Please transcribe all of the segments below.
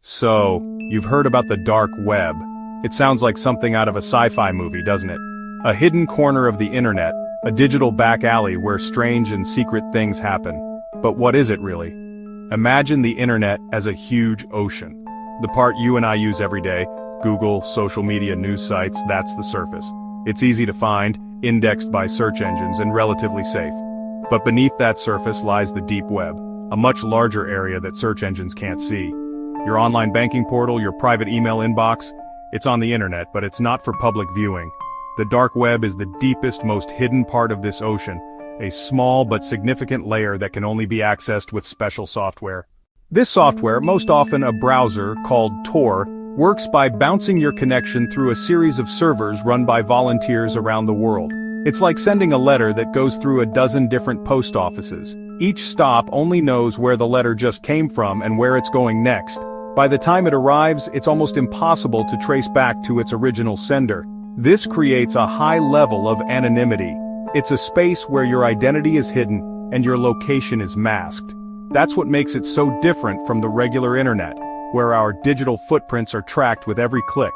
So, you've heard about the dark web. It sounds like something out of a sci-fi movie, doesn't it? A hidden corner of the internet, a digital back alley where strange and secret things happen. But what is it really? Imagine the internet as a huge ocean. The part you and I use every day, Google, social media, news sites, that's the surface. It's easy to find, indexed by search engines, and relatively safe. But beneath that surface lies the deep web, a much larger area that search engines can't see. Your online banking portal, your private email inbox, it's on the internet, but it's not for public viewing. The dark web is the deepest, most hidden part of this ocean, a small but significant layer that can only be accessed with special software. This software, most often a browser called Tor, works by bouncing your connection through a series of servers run by volunteers around the world. It's like sending a letter that goes through a dozen different post offices. Each stop only knows where the letter just came from and where it's going next. By the time it arrives, it's almost impossible to trace back to its original sender. This creates a high level of anonymity. It's a space where your identity is hidden and your location is masked. That's what makes it so different from the regular internet, where our digital footprints are tracked with every click.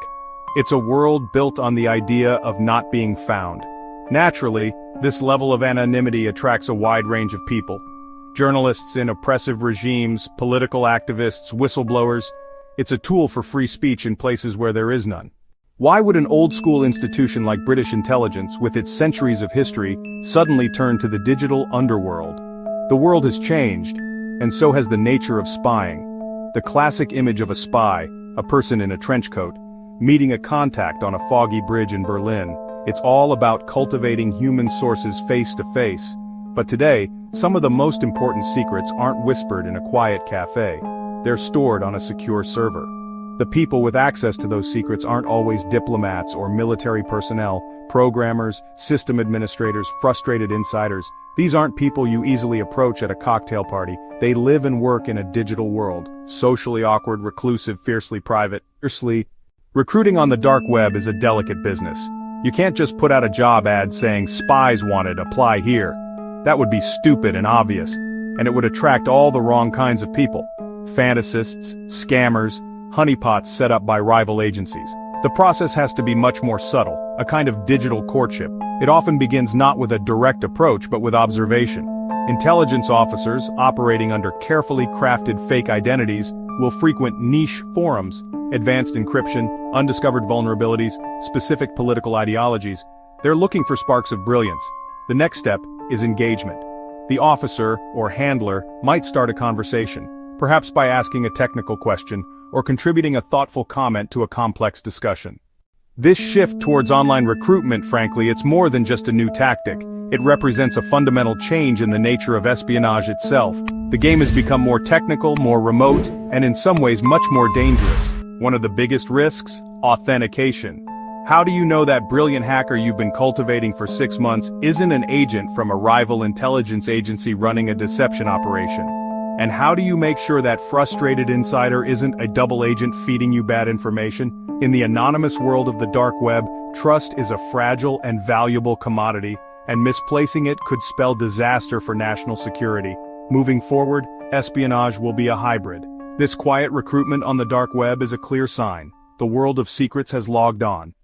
It's a world built on the idea of not being found. Naturally, this level of anonymity attracts a wide range of people. Journalists in oppressive regimes, political activists, whistleblowers. It's a tool for free speech in places where there is none. Why would an old-school institution like British intelligence, with its centuries of history, suddenly turn to the digital underworld? The world has changed, and so has the nature of spying. The classic image of a spy, a person in a trench coat, meeting a contact on a foggy bridge in Berlin. It's all about cultivating human sources face to face. But today, some of the most important secrets aren't whispered in a quiet cafe. They're stored on a secure server. The people with access to those secrets aren't always diplomats or military personnel, programmers, system administrators, frustrated insiders. These aren't people you easily approach at a cocktail party. They live and work in a digital world, socially awkward, reclusive, fiercely private. Recruiting on the dark web is a delicate business. You can't just put out a job ad saying "Spies wanted, apply here." That would be stupid and obvious, and it would attract all the wrong kinds of people. Fantasists, scammers, honeypots set up by rival agencies. The process has to be much more subtle, a kind of digital courtship. It often begins not with a direct approach but with observation. Intelligence officers, operating under carefully crafted fake identities, will frequent niche forums, advanced encryption, undiscovered vulnerabilities, specific political ideologies. They're looking for sparks of brilliance. The next step is engagement. The officer, or handler, might start a conversation, perhaps by asking a technical question, or contributing a thoughtful comment to a complex discussion. This shift towards online recruitment, frankly, it's more than just a new tactic. It represents a fundamental change in the nature of espionage itself. The game has become more technical, more remote, and in some ways much more dangerous. One of the biggest risks? Authentication. How do you know that brilliant hacker you've been cultivating for 6 months isn't an agent from a rival intelligence agency running a deception operation? And how do you make sure that frustrated insider isn't a double agent feeding you bad information? In the anonymous world of the dark web, trust is a fragile and valuable commodity, and misplacing it could spell disaster for national security. Moving forward, espionage will be a hybrid. This quiet recruitment on the dark web is a clear sign. The world of secrets has logged on.